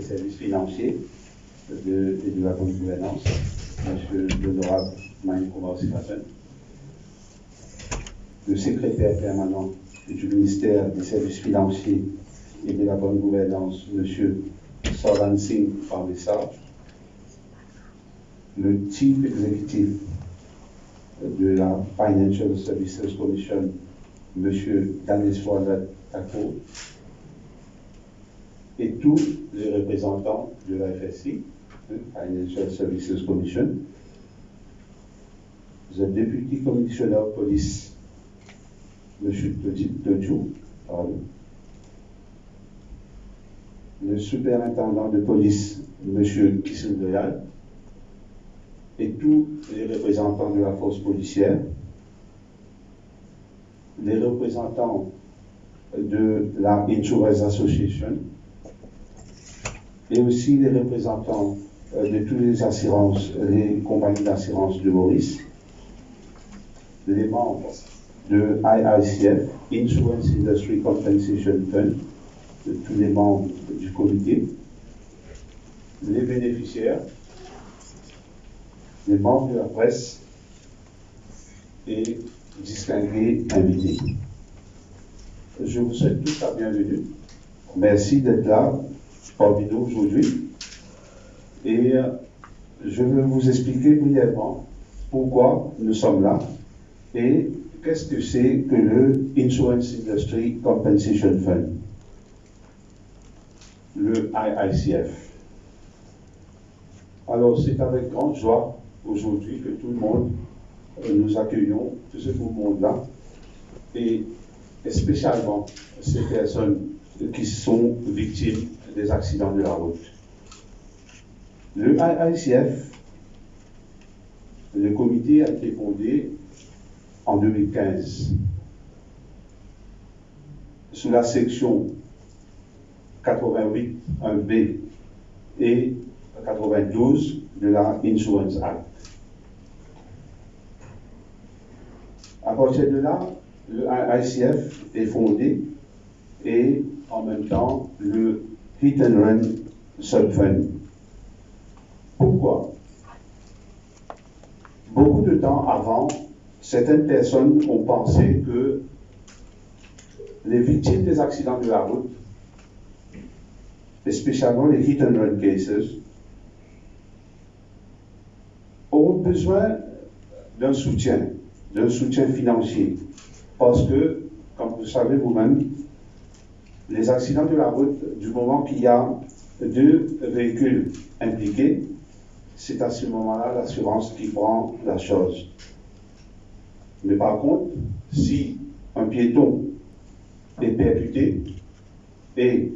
services financiers et de la bonne gouvernance, M. l'honorable Maïm Koumaoui-Siffafen, le secrétaire permanent du ministère des services financiers et de la bonne gouvernance, M. Sardan Singh Parmessar, le chief executive de la Financial Services Commission, M. Daneswar Thakur, et tous les représentants de la FSC, Financial Services Commission, the Deputy Commissioner of Police, M. Todjou, le superintendant de police, M. Kissendoyal, et tous les représentants de la force policière, les représentants de la Insurance Association, et aussi les représentants de toutes les assurances, les compagnies d'assurance de Maurice, les membres de IICF, Insurance Industry Compensation Fund, de tous les membres du comité, les bénéficiaires, les membres de la presse et distingués invités. Je vous souhaite tous la bienvenue. Merci d'être là parmi nous aujourd'hui. Et je vais vous expliquer brièvement pourquoi nous sommes là et qu'est-ce que c'est que le Insurance Industry Compensation Fund, le IICF. Alors, c'est avec grande joie aujourd'hui que tout le monde, nous accueillons tout ce beau monde-là, et spécialement ces personnes qui sont victimes des accidents de la route. Le IICF, le comité a été fondé en 2015 sous la section 88 1B et 92 de la Insurance Act. À partir de là, le IICF est fondé et en même temps le Hit and Run Subfund. Pourquoi? Beaucoup de temps avant, certaines personnes ont pensé que les victimes des accidents de la route, spécialement les hit and run cases, ont besoin d'un soutien financier. Parce que, comme vous savez vous-même, les accidents de la route, du moment qu'il y a 2 véhicules impliqués, c'est à ce moment-là l'assurance qui prend la chose. Mais par contre, si un piéton est percuté et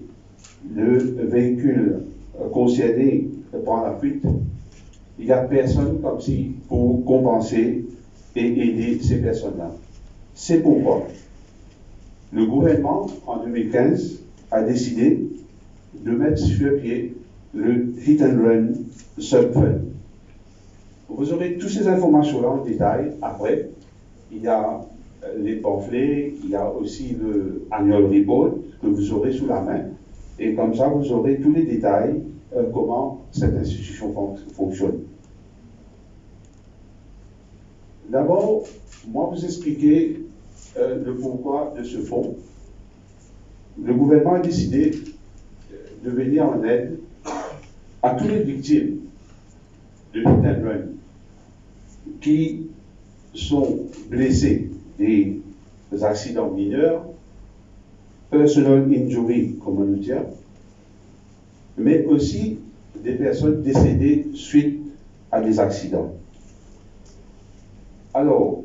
le véhicule concerné prend la fuite, il n'y a personne comme si pour compenser et aider ces personnes-là. C'est pourquoi le gouvernement, en 2015, a décidé de mettre sur pied le Hit and Run Subfund. Vous aurez toutes ces informations-là en détail après. Il y a les pamphlets, il y a aussi le annual report que vous aurez sous la main. Et comme ça, vous aurez tous les détails comment cette institution fonctionne. D'abord, moi vous expliquer le pourquoi de ce fonds. Le gouvernement a décidé de venir en aide à toutes les victimes de hit and run qui sont blessés des accidents mineurs, personal injury, comme on le dit, mais aussi des personnes décédées suite à des accidents. Alors,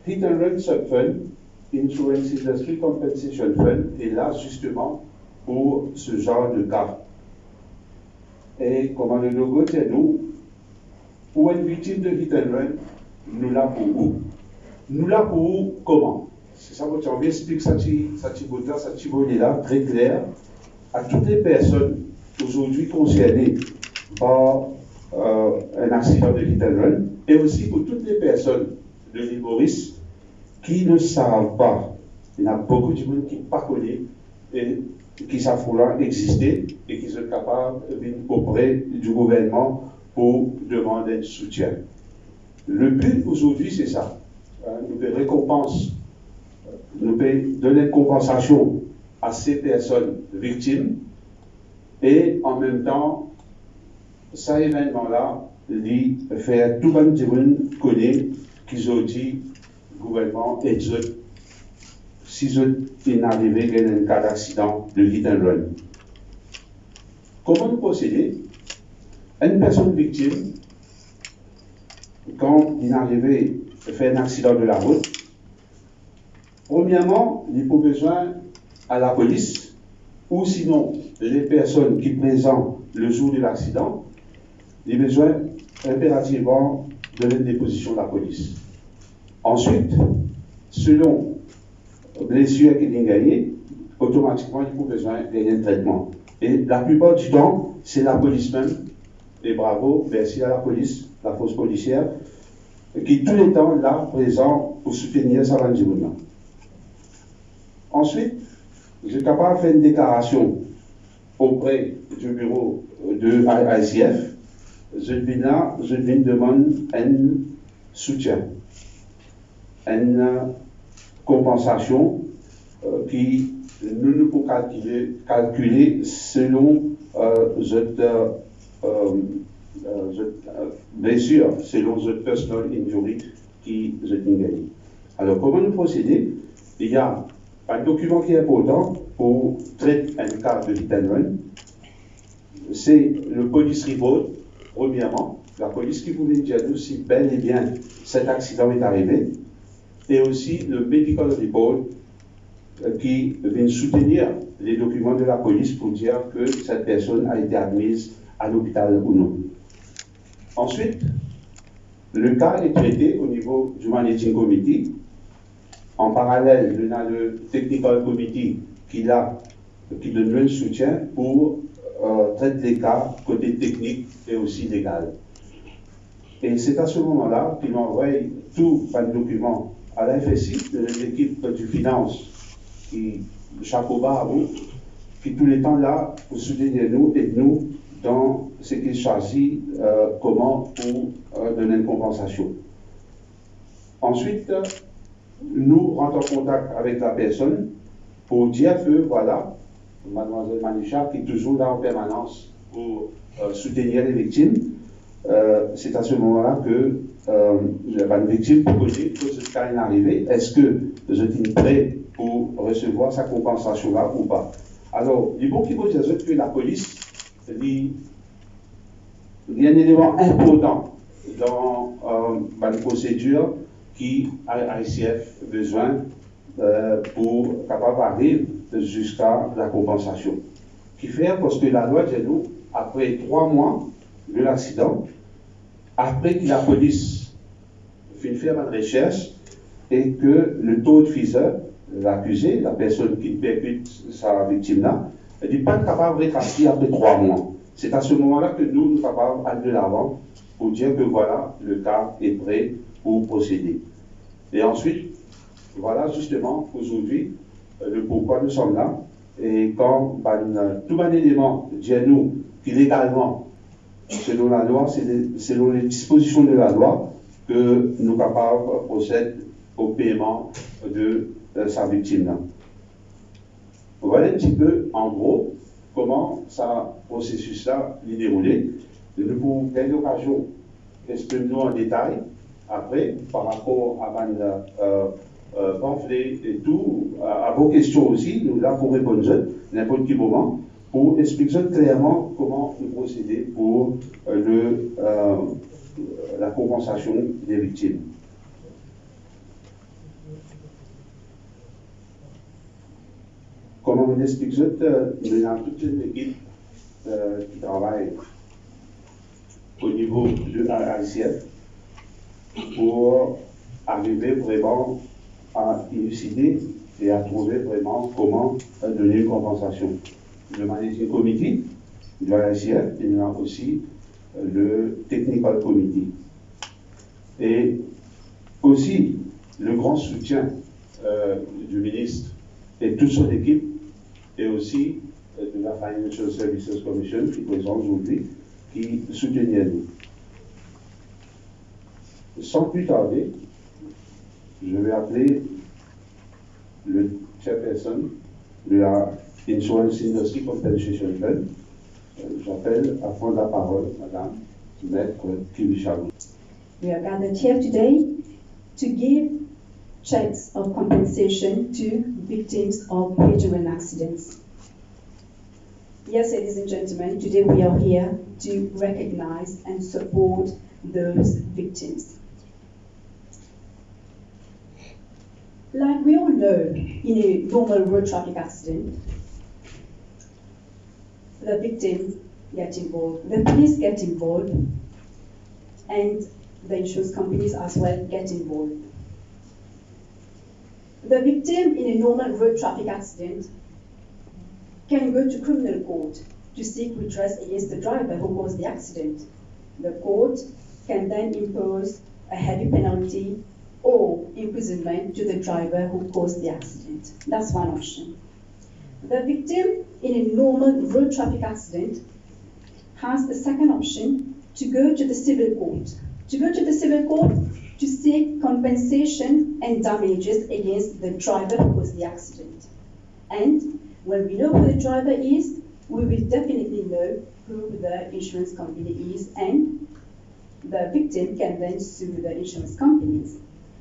Hit and Run Subfund, Insurance Industry Compensation Fund, est là justement pour ce genre de cas. Et comme le logo dit nous, pour une victime de Hit and Run, nous l'avons pour vous. Nous l'avons pour vous comment? C'est ça que on explique ça là très clair à toutes les personnes aujourd'hui concernées par un accident de hit and run et aussi pour toutes les personnes de l'île Maurice qui ne savent pas. Il y a beaucoup de gens qui ne connaissent pas et qui s'affrontent exister et qui sont capables de venir auprès du gouvernement pour demander du soutien. Le but aujourd'hui, c'est ça. Nous récompense, nous donner une compensation à ces personnes victimes et en même temps, cet événement-là, il fait tout le monde connaître qu'ils ont dit le gouvernement et si il n'arrivait qu'à un cas d'accident de hit and run. Comment nous procéder? Une personne victime, quand il arrivait à faire un accident de la route, premièrement, il faut besoin à la police, ou sinon les personnes qui présentent le jour de l'accident, il a besoin impérativement de la déposition de la police. Ensuite, selon blessure qu'il a gagnée, automatiquement il faut besoin d'un traitement. Et la plupart du temps, c'est la police même, et bravo, merci à la police, la force policière, qui tout le temps là, présent pour soutenir ça. Ensuite, je suis capable de faire une déclaration auprès du bureau de ICF. Je viens demander un soutien, une compensation qui nous pouvons calculer selon bien sûr, selon le personal injury qui est gagné. Alors, comment nous procéder? Il y a un document qui est important pour traiter un cas de hit and run. C'est le police report, premièrement. La police qui pouvait dire nous si bel et bien cet accident est arrivé. Et aussi le medical report qui vient soutenir les documents de la police pour dire que cette personne a été admise à l'hôpital ou non. Ensuite, le cas est traité au niveau du managing committee. En parallèle, il y a le technical committee qui donne le soutien pour traiter les cas côté technique et aussi légal. Et c'est à ce moment-là qu'il envoie tout un document à la FSI, de l'équipe du finance, qui chapeau bas à vous, qui tout le temps là pour soutenir nous et nous dans ce qu'il choisit comment pour donner une compensation. Ensuite, nous rentrons en contact avec la personne pour dire que voilà, mademoiselle Manisha qui est toujours là en permanence pour soutenir les victimes. C'est à ce moment-là que la victime peut poser que ce cas est arrivé. Est-ce que vous êtes prêt pour recevoir sa compensation-là ou pas? Alors, il faut qu'il faut dire que la police, il y a un élément important dans la procédure qui a ICF besoin pour capable arriver jusqu'à la compensation. Qui fait parce que la loi dit nous, après 3 mois de l'accident, après que la police fait faire une recherche et que le taux de fiseur, l'accusé, la personne qui percute sa victime-là, n'est pas capable de rétracter après 3 mois. C'est à ce moment-là que nous sommes capables d'aller de l'avant pour dire que voilà, le cas est prêt pour procéder. Et ensuite, voilà justement aujourd'hui le pourquoi nous sommes là. Et quand tout un élément dit à nous que légalement, selon la loi, selon les dispositions de la loi, que nous sommes capables de procéder au paiement de sa victime-là. Voilà un petit peu, en gros, comment ce processus-là est déroulé. Nous pouvons faire l'occasion d'exprimer en détail, après, par rapport à pamphlet et tout, à vos questions aussi, nous là pour répondre n'importe quel moment, pour expliquer clairement comment nous procéder pour la compensation des victimes. Comment on explique nous avons toute une équipe qui travaille au niveau de l'ICF pour arriver vraiment à élucider et à trouver vraiment comment donner une compensation. Le managing committee de l'ICF, il y a aussi le technical committee. Et aussi le grand soutien du ministre et toute son équipe et aussi de la Financial Services Commission qui présente aujourd'hui, qui soutenait nous. Sans plus tarder, je vais appeler le chairperson de la Insurance Industry Compensation Fund. J'appelle à prendre la parole, Madame Maître Kiwisharu. We are gathered here today to give checks of compensation to victims of pedestrian accidents. Yes, ladies and gentlemen, today we are here to recognize and support those victims. Like we all know, in a normal road traffic accident, the victim gets involved, the police get involved, and the insurance companies as well get involved. The victim in a normal road traffic accident can go to criminal court to seek redress against the driver who caused the accident. The court can then impose a heavy penalty or imprisonment to the driver who caused the accident. That's one option. The victim in a normal road traffic accident has the second option to go to the civil court. To go to the civil court to seek compensation and damages against the driver who caused the accident. And when we know who the driver is, we will definitely know who the insurance company is, and the victim can then sue the insurance companies.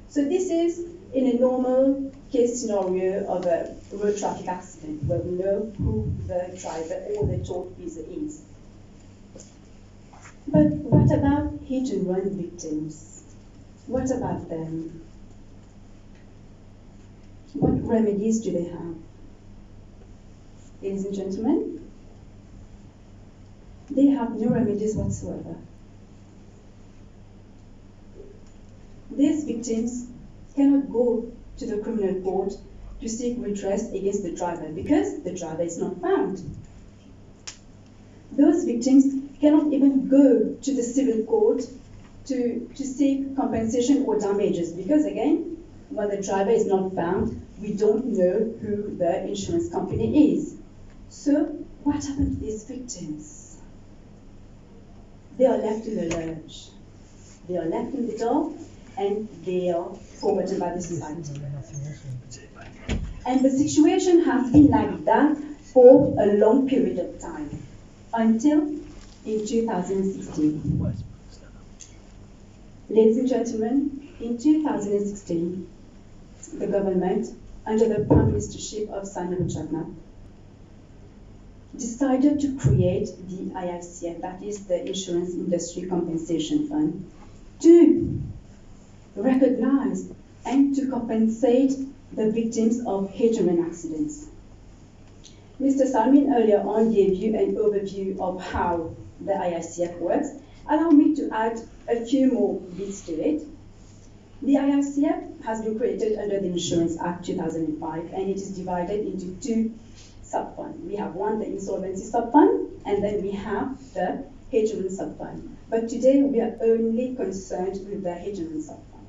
So this is in a normal case scenario of a road traffic accident where we know who the driver or the tortfeasor is. But what about hit and run victims? What about them? What remedies do they have? Ladies and gentlemen, they have no remedies whatsoever. These victims cannot go to the criminal court to seek redress against the driver because the driver is not found. Those victims cannot even go to the civil court to seek compensation or damages because, again, when the driver is not found, we don't know who the insurance company is. So, what happened to these victims? They are left in the lurch. They are left in the dark, and they are forgotten by the society. And the situation has been like that for a long period of time, until in 2016. Ladies and gentlemen, in 2016, the government, under the Prime Ministership of Samuel Chapman, decided to create the IICF, that is the Insurance Industry Compensation Fund, to recognize and to compensate the victims of hit-and-run accidents. Mr. Salmin earlier on gave you an overview of how the IICF works. Allow me to add a few more bits to it. The IICF has been created under the Insurance Act 2005, and it is divided into two sub-funds. We have one, the insolvency sub-fund, and then we have the hit-and-run sub-fund. But today we are only concerned with the hit-and-run sub-fund.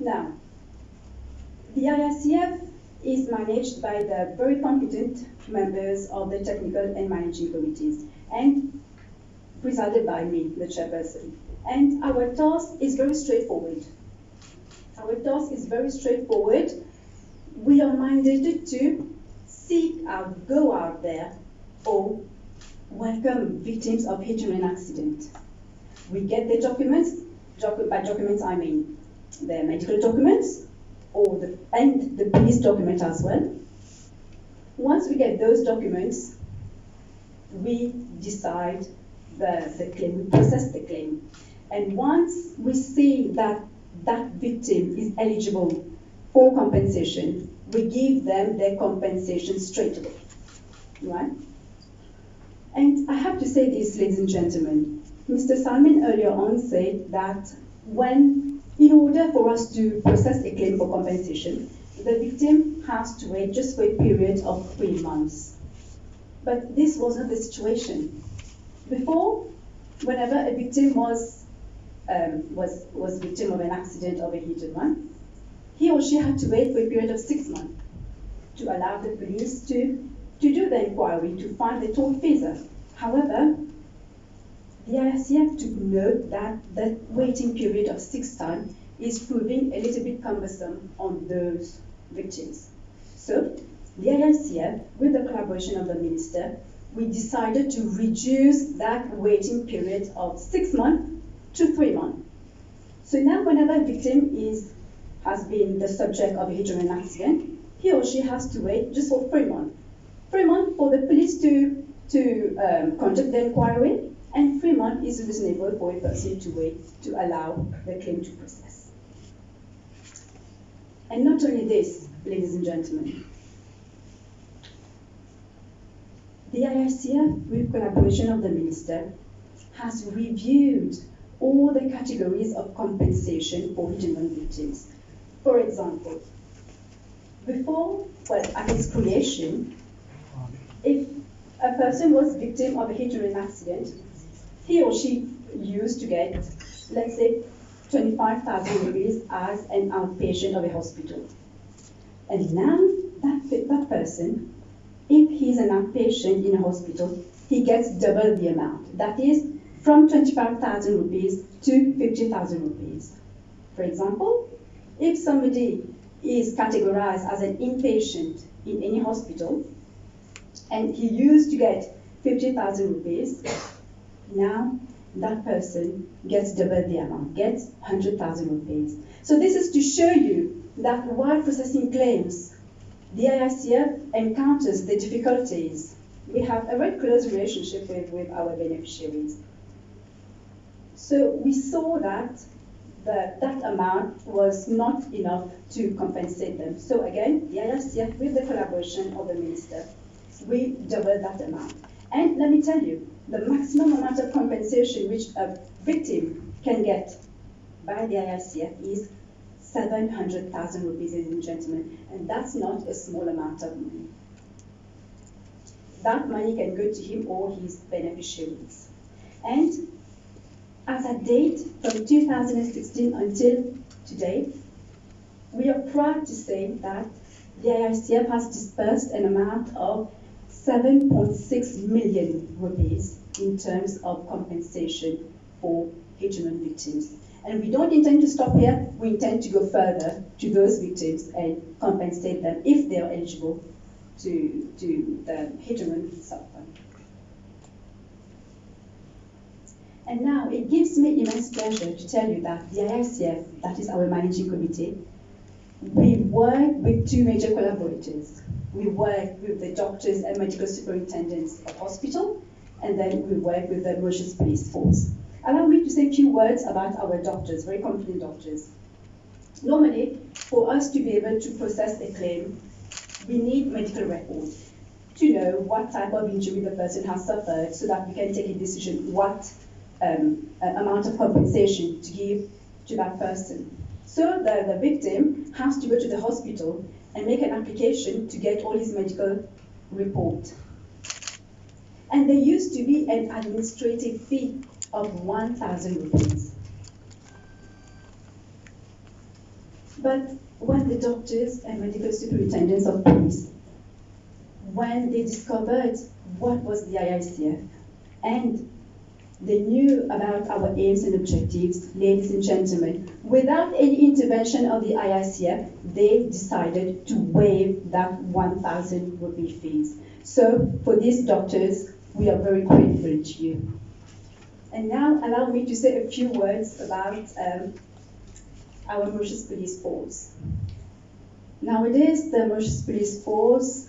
Now, the IICF is managed by the very competent members of the technical and managing committees, and presided by me, the chairperson. And our task is very straightforward. We are mandated to seek out, go out there, or welcome victims of hit-and-run accident. We get the documents, by documents I mean the medical documents, and the police document as well. Once we get those documents, we decide the claim, we process the claim. And once we see that that victim is eligible for compensation, we give them their compensation straight away, right? And I have to say this, ladies and gentlemen. Mr. Salmin earlier on said that in order for us to process a claim for compensation, the victim has to wait just for a period of 3 months. But this wasn't the situation. Before, whenever a victim was victim of an accident of a hit and run, he or she had to wait for a period of 6 months to allow the police to do the inquiry, to find the tortfeasor. However, the IRCF took note that the waiting period of 6 times is proving a little bit cumbersome on those victims. So, the IRCF, with the collaboration of the minister, we decided to reduce that waiting period of 6 months to 3 months. So now whenever a victim has been the subject of a hit-and-run accident, he or she has to wait just for 3 months. 3 months for the police to conduct the inquiry, and 3 months is reasonable for a person to wait to allow the claim to process. And not only this, ladies and gentlemen, the IRCF, with collaboration of the minister, has reviewed all the categories of compensation for hit-and-run victims. For example, at its creation, if a person was victim of a hit-and-run accident, he or she used to get, let's say, 25,000 rupees as an outpatient of a hospital. And now that person, if he's an outpatient in a hospital, he gets double the amount. That is, from 25,000 rupees to 50,000 rupees. For example, if somebody is categorized as an inpatient in any hospital, and he used to get 50,000 rupees, now that person gets double the amount, gets 100,000 rupees. So this is to show you that while processing claims, the IRCF encounters the difficulties. We have a very close relationship with our beneficiaries. So we saw that that amount was not enough to compensate them. So again, the IRCF, with the collaboration of the minister, we doubled that amount. And let me tell you, the maximum amount of compensation which a victim can get by the IRCF is 700,000 rupees, ladies and gentlemen, and that's not a small amount of money. That money can go to him or his beneficiaries. And as a date from 2016 until today, we are proud to say that the IRCF has disbursed an amount of 7.6 million rupees in terms of compensation for hit-and-run victims. And we don't intend to stop here. We intend to go further to those victims and compensate them if they are eligible to the hit-and-run sub-fund. And now it gives me immense pleasure to tell you that the IRCF, that is our managing committee, we work with 2 major collaborators. We work with the doctors and medical superintendents of hospital, and then we work with the Mauritius Police Force. Allow me to say a few words about our doctors, very confident doctors. Normally, for us to be able to process a claim, we need medical records to know what type of injury the person has suffered so that we can take a decision what amount of compensation to give to that person. So the victim has to go to the hospital and make an application to get all his medical report. And there used to be an administrative fee of 1,000 rupees. But when the doctors and medical superintendents of police, when they discovered what was the IRCF and they knew about our aims and objectives, ladies and gentlemen, without any intervention of the IRCF, they decided to waive that 1,000 rupee fees. So for these doctors, we are very grateful to you. And now allow me to say a few words about our Mauritius Police Force. Nowadays, the Mauritius Police Force,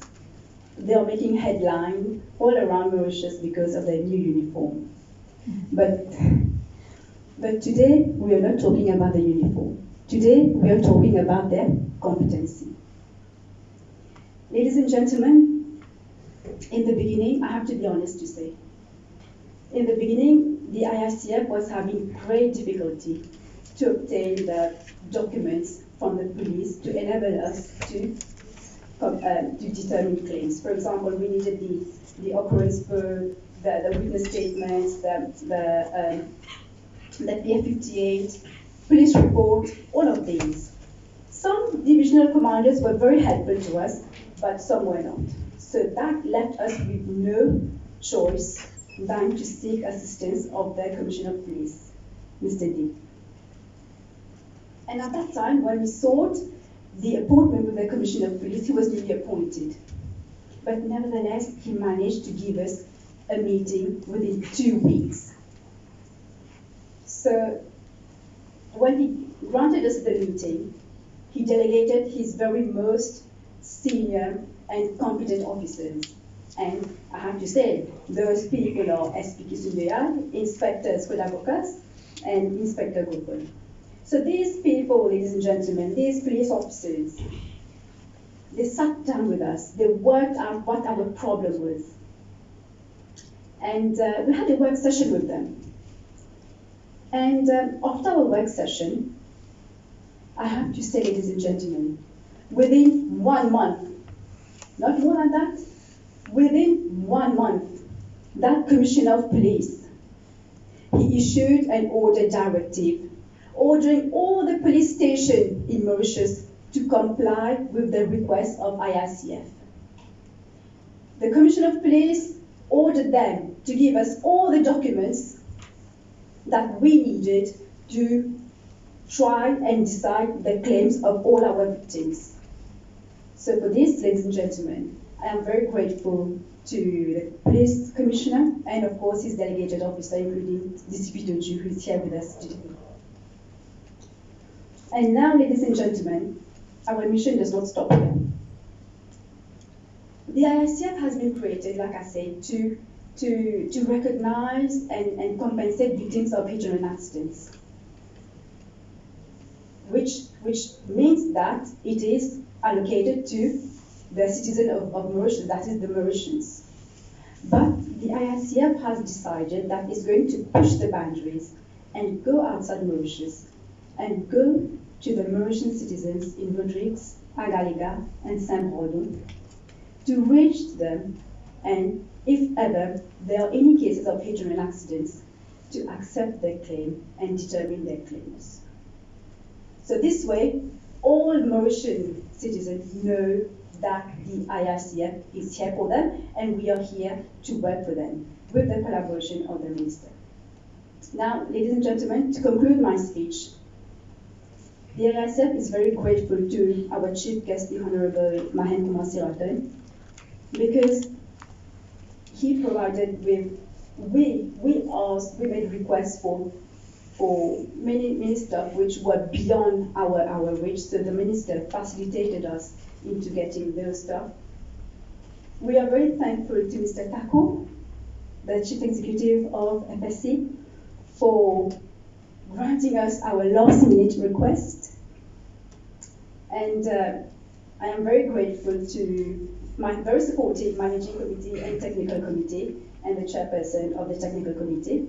they are making headline all around Mauritius because of their new uniform. But today, we are not talking about the uniform. Today, we are talking about their competency. Ladies and gentlemen, in the beginning, I have to be honest to say, in the beginning, the IRCF was having great difficulty to obtain the documents from the police to enable us to determine claims. For example, we needed the occurrence book, the witness statements, the PF58, police report, all of these. Some divisional commanders were very helpful to us, but some were not. So that left us with no choice than to seek assistance of the Commissioner of Police, Mr. D. And at that time, when we sought the appointment with the Commissioner of Police, he was newly appointed. But nevertheless, he managed to give us a meeting within 2 weeks. So when he granted us the meeting, he delegated his very most senior and competent officers. And I have to say, those people are SP Kisumbeya, Inspector Skodabokas, and Inspector Gopal. So these people, ladies and gentlemen, these police officers, they sat down with us, they worked out what our problem was. And we had a work session with them. And after our work session, I have to say, ladies and gentlemen, within 1 month, not more than that, within 1 month, that Commissioner of Police, he issued an order directive ordering all the police stations in Mauritius to comply with the request of IRCF. The Commissioner of Police ordered them to give us all the documents that we needed to try and decide the claims of all our victims. So for this, ladies and gentlemen, I am very grateful to the police commissioner and of course his delegated officer, including DCP Doju, who is here with us today. And now, ladies and gentlemen, our mission does not stop here. The IRCF has been created, like I said, to recognize and compensate victims of hit-and-run accidents, which means that it is allocated to the citizen of Mauritius, that is the Mauritians. But the IRCF has decided that it's going to push the boundaries and go outside Mauritius and go to the Mauritian citizens in Rodrigues, Agalega, and Saint-Brodon to reach them, and if ever there are any cases of hit-and-run accidents, to accept their claim and determine their claims. So this way, all Mauritian citizens know that the IRCF is here for them, and we are here to work for them with the collaboration of the Minister. Now, ladies and gentlemen, to conclude my speech, the IRCF is very grateful to our chief guest, the Honorable Mahen Kumar Siraton, because he provided with, we made requests for many stuff which were beyond our reach, so the Minister facilitated us into getting those stuff. We are very thankful to Mr. Tako, the Chief Executive of FSC, for granting us our last-minute request. And I am very grateful to my very supportive Managing Committee and Technical Committee and the Chairperson of the Technical Committee.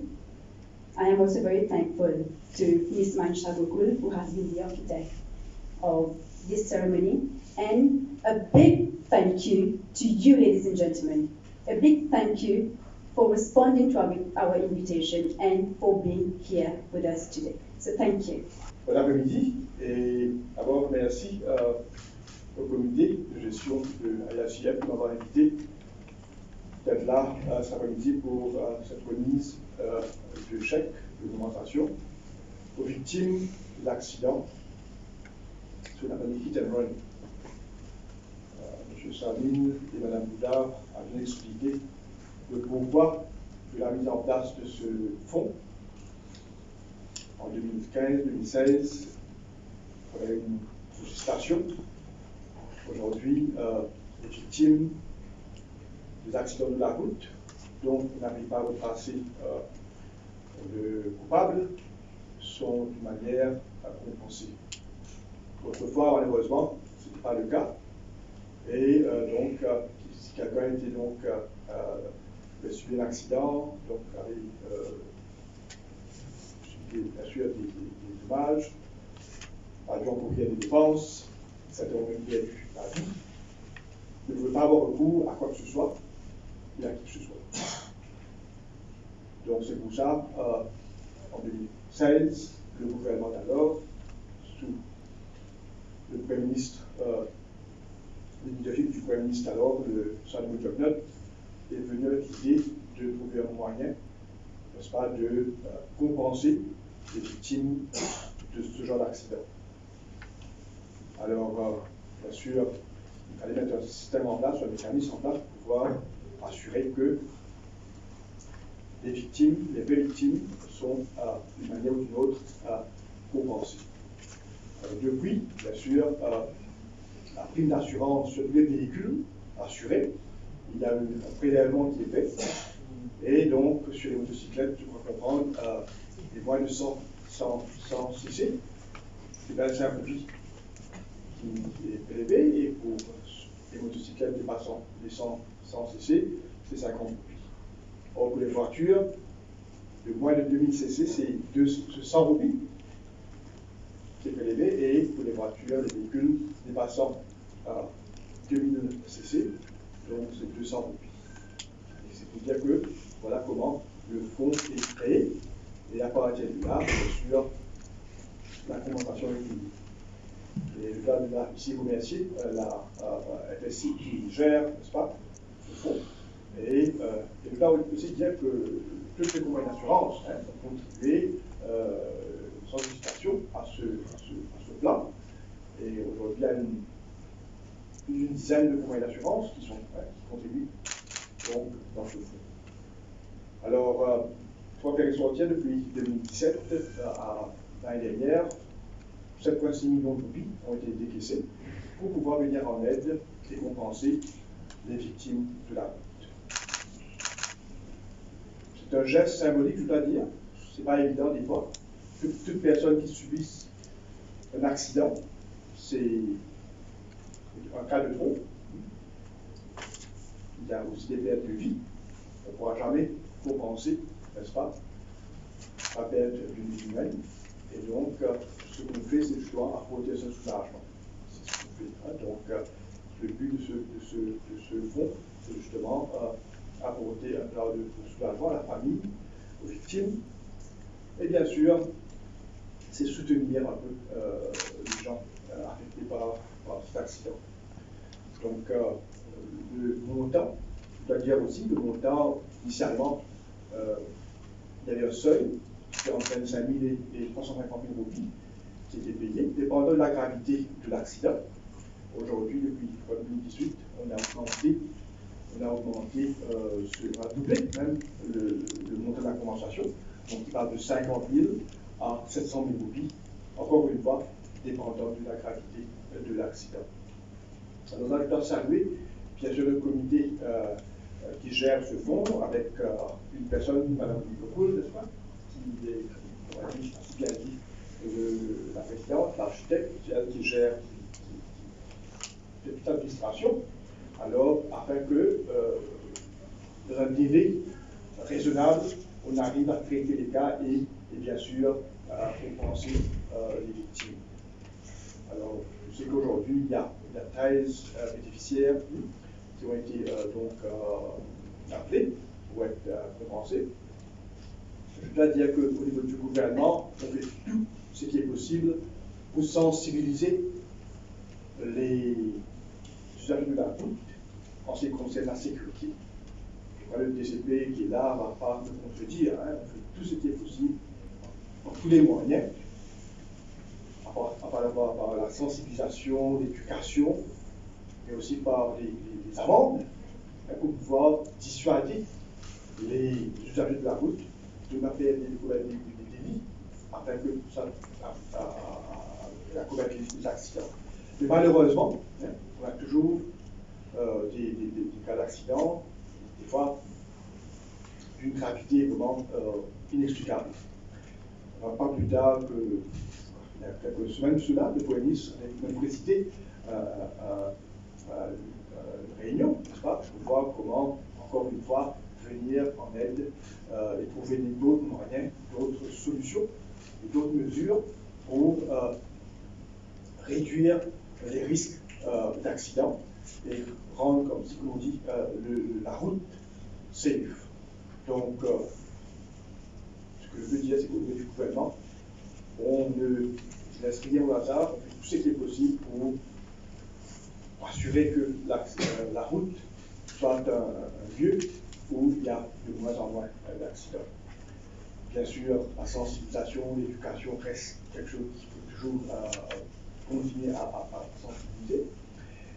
I am also very thankful to Ms. Manisha Gokul, who has been the architect of this ceremony. And a big thank you to you, ladies and gentlemen. A big thank you for responding to our invitation and for being here with us today. So thank you. Bon après-midi, et d'abord merci au comité de gestion de IRCF pour m'avoir invité d'être là cet après-midi pour cette remise de chèques de compensation aux victimes de l'accident sur la famille Hit and Run. M. Sabine et Mme Boudard ont bien expliqué le pourquoi de la mise en place de ce fonds en 2015-2016 pour une sollicitation. Aujourd'hui, les victimes des accidents de la route, dont on n'arrive pas à retracer le coupable, sont d'une manière compensées. Autrefois, malheureusement, ce n'était pas le cas. Et donc, si quelqu'un était donc subi un accident, donc avait subi bien sûr des dommages, par exemple pour qu'il y ait des dépenses, certains ont même perdu la vie, ne pouvait pas avoir recours à quoi que ce soit et à qui que ce soit. Donc c'est pour ça, en 2016, le gouvernement d'alors, sous le Premier ministre, le leadership du Premier ministre alors, le Samuel Jovenel, est venu avec l'idée de trouver un moyen, n'est-ce pas, de compenser les victimes de ce genre d'accident. Alors, bien sûr, il fallait mettre un système en place, un mécanisme en place pour pouvoir assurer que les victimes, les vraies victimes, sont d'une manière ou d'une autre compensées. Depuis, bien sûr, la prime d'assurance sur les véhicules assurés, il y a un prélèvement qui est fait, et donc sur les motocyclettes, je crois comprendre, les moins de 100 cc, c'est un produit qui est prélevé, et pour les motocyclettes dépassant les 100 cc, c'est 50 roupies. Or, pour les voitures de moins de 2000 cc, c'est 100 roupies qui est prélevé, et pour les voitures, les véhicules dépassant 2000 cc, donc c'est 200 roupies. Et c'est pour dire que voilà comment le fonds est créé, et à partir de là, bien sûr, la compensation est finie. Et je dois ici remercier la FSI qui gère, n'est-ce pas, ce fonds. Et je dois aussi dire que toutes les compagnies d'assurance ont contribué sans hésitation à ce plan. Et aujourd'hui, il y a plus d'une dizaine de compagnies d'assurance qui contribuent donc, dans ce fonds. Alors, je crois qu'elles sont depuis 2017 à l'année dernière, 7,6 millions de roupies ont été décaissés pour pouvoir venir en aide et compenser les victimes de la route. C'est un geste symbolique, je dois dire. Ce n'est pas évident des fois. Toute personne qui subisse un accident, c'est un cas de trop. Il y a aussi des pertes de vie. On ne pourra jamais compenser, n'est-ce pas, la perte d'une vie humaine. Et donc, ce qu'on fait, c'est justement apporter ce soulagement. C'est ce qu'on fait. Donc, le but de ce fonds, c'est justement apporter un plan de soulagement à la famille, aux victimes. Et bien sûr, c'est soutenir un peu les gens affectés par cet accident. Donc, le montant, je dois dire aussi, le montant, initialement, il y avait un seuil, c'était entre 25 000 et 350 000 roupies qui étaient payés, dépendant de la gravité de l'accident. Aujourd'hui, depuis 2018, on a doublé même le montant de la compensation. Donc, il va de 50 000 à 700 000 roupies, encore une fois, dépendant de la gravité de l'accident. Alors là, je dois saluer, bien sûr, le comité qui gère ce fonds avec une personne, Mme Nicopoul, n'est-ce pas, qui est, on va dire, bien dit, la présidente, l'architecte, qui gère toute l'administration, alors afin que, dans un délai raisonnable, on arrive à traiter les cas et bien sûr, à compenser les victimes. Alors, je sais qu'aujourd'hui, il y a 13 bénéficiaires qui ont été appelés pour être compensés. Je dois dire qu'au niveau du gouvernement, on fait tout ce qui est possible pour sensibiliser les usagers de la route en ce qui concerne la sécurité. Je crois que le DCP qui est là ne va pas me contredire. On fait tout ce qui est possible par tous les moyens, par la sensibilisation, l'éducation, mais aussi par les amendes, pour pouvoir dissuader les usagers de la route de faire des délits, afin que ça commettre des accidents. Mais malheureusement, on a toujours des cas d'accident, des fois d'une gravité vraiment inexplicable. Pas plus tard que il y a quelques semaines de cela, le Premier ministre a même présidé une réunion, n'est-ce pas, pour voir comment, encore une fois, venir en aide et trouver d'autres moyens, d'autres solutions et d'autres mesures pour réduire les risques d'accident et rendre, comme on dit, la route safe. Donc, ce que je veux dire, c'est qu'au niveau du gouvernement, on ne laisse rien au hasard, on fait tout ce qui est possible pour assurer que la route soit un lieu où il y a de moins en moins d'accidents. Bien sûr, la sensibilisation, l'éducation reste quelque chose qu'il faut toujours continuer à sensibiliser.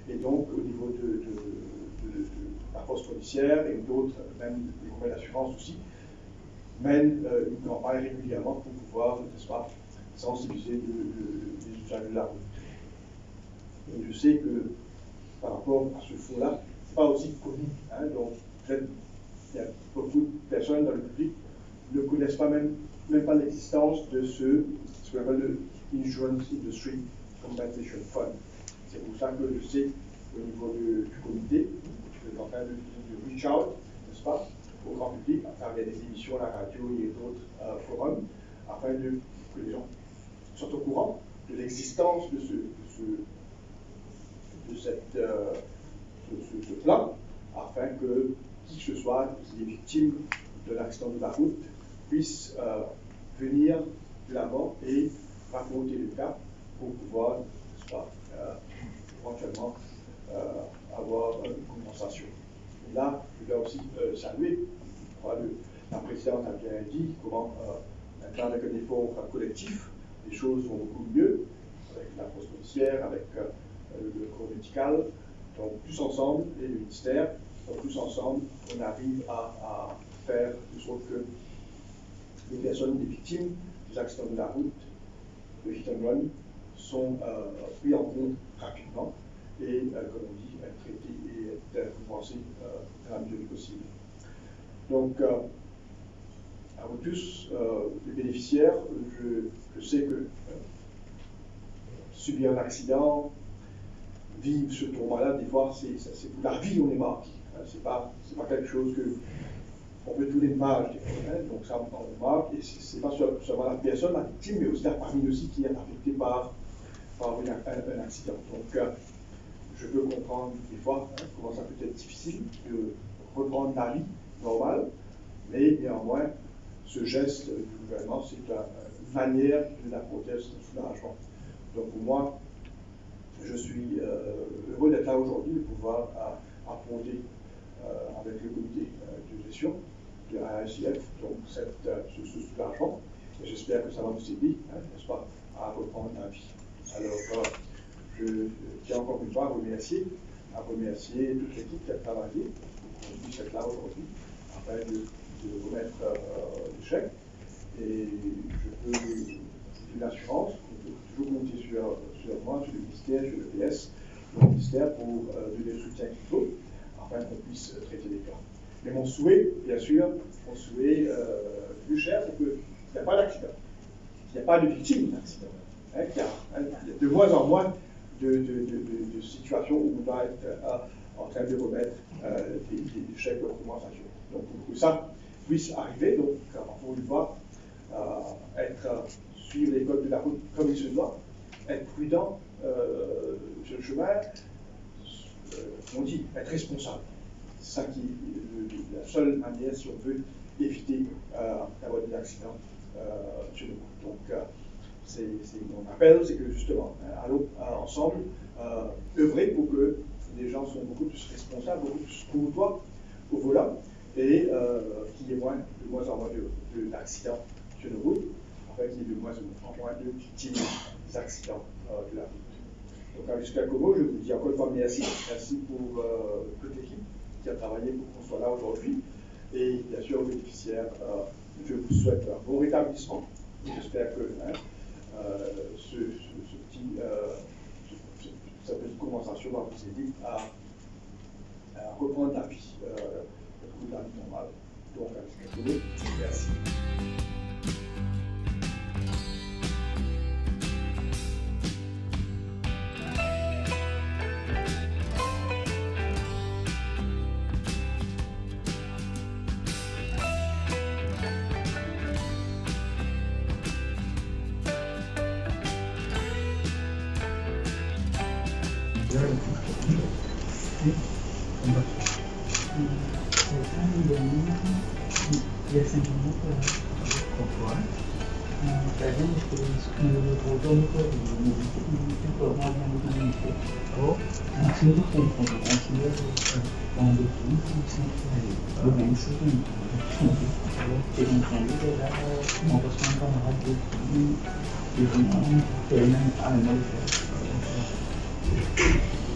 Et donc, au niveau de la poste policière et d'autres, même les compagnies d'assurance aussi, mènent une campagne régulièrement pour pouvoir, n'est-ce pas, sensibiliser les usagers de la route. Et je sais que par rapport à ce fonds-là, ce n'est pas aussi connu. Hein, donc, peut-être il y a beaucoup de personnes dans le public qui ne connaissent pas même pas l'existence de ce qu'on appelle le Insurance Industry Compensation Fund. C'est pour ça que je sais au niveau du comité, je suis en train de reach out, n'est-ce pas, au grand public, à travers des émissions à la radio et d'autres forums, afin que les gens soient au courant de l'existence de ce plan, afin que qui que ce soit qui est victime de l'accident de la route puisse venir de l'avant et raconter le cas pour pouvoir, n'est-ce pas, éventuellement avoir une compensation. Et là, je dois aussi saluer, la présidente a bien dit comment maintenant avec un effort collectif, les choses vont beaucoup mieux, avec la poste policière, avec le corps médical, donc tous ensemble, et le ministère, donc tous ensemble, on arrive à faire de sorte que les personnes, les victimes des accidents de la route, le hit and run, sont pris en compte rapidement et, comme on dit, être traités et être compensés dans la mesure possible. Donc, à vous tous, les bénéficiaires, je sais que subir un accident, vivre ce trauma-là, des fois, c'est pour la vie on est marqué. Hein, c'est pas quelque chose que on peut tourner une page, hein, donc ça on marque, et c'est pas seulement la personne, la victime, mais aussi la famille aussi qui est affectée par un accident. Donc, je peux comprendre des fois comment ça peut être difficile de reprendre la vie normale, mais néanmoins, ce geste du gouvernement, c'est une manière de la proteste, de soulagement. Donc pour moi, je suis heureux d'être là aujourd'hui, de pouvoir affronter avec le comité de gestion de ASIF, donc ce soulagement. Et j'espère que ça va nous aider, n'est-ce pas, à reprendre la vie. Alors, je tiens encore une fois à remercier toute l'équipe qui a travaillé pour qu'on puisse être là aujourd'hui, afin de remettre le chèque. Et je peux une assurance, on peut toujours compter sur moi, sur le ministère, sur le PS, le ministère pour donner le soutien qu'il faut, afin qu'on puisse traiter les cas. Mais mon souhait, bien sûr, le plus cher, c'est qu'il n'y a pas d'accident, qu'il n'y a pas de victime d'accident. Hein, il y a de moins en moins de situations où on doit être en train de remettre des chèques de compensation. Donc pour que ça puisse arriver, donc encore une fois, suivre les codes de la route comme il se doit, être prudent sur le chemin, on dit être responsable. C'est ça qui est la seule manière si on veut éviter d'avoir des accidents sur le route. Donc c'est mon appel, c'est que justement, allons ensemble œuvrer pour que les gens soient beaucoup plus responsables, beaucoup plus courtois au volant et qu'il y ait de moins en moins d'accidents sur nos routes, afin qu'il y ait de moins en moins de victimes des accidents de la route. Donc avec ce quelques mots, je vous dis encore une fois merci pour toute l'équipe qui a travaillé pour qu'on soit là aujourd'hui. Et bien sûr aux bénéficiaires, je vous souhaite un bon rétablissement. J'espère que cette petite compensation va vous aider à reprendre la vie normale. Donc, merci.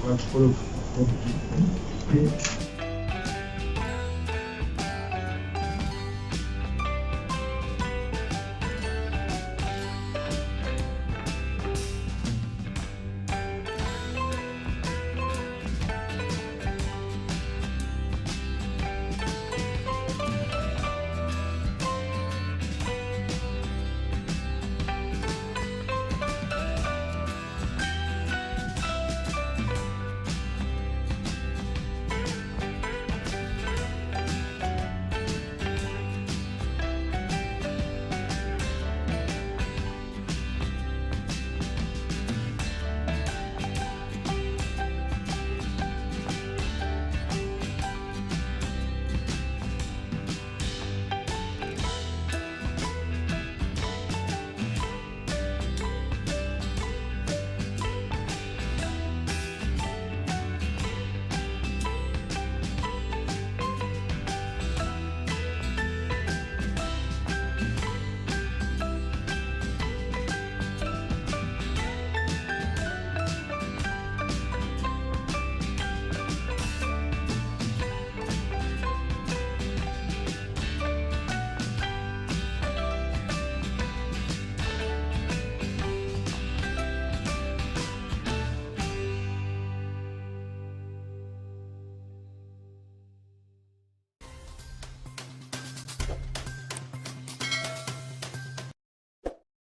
Gracias por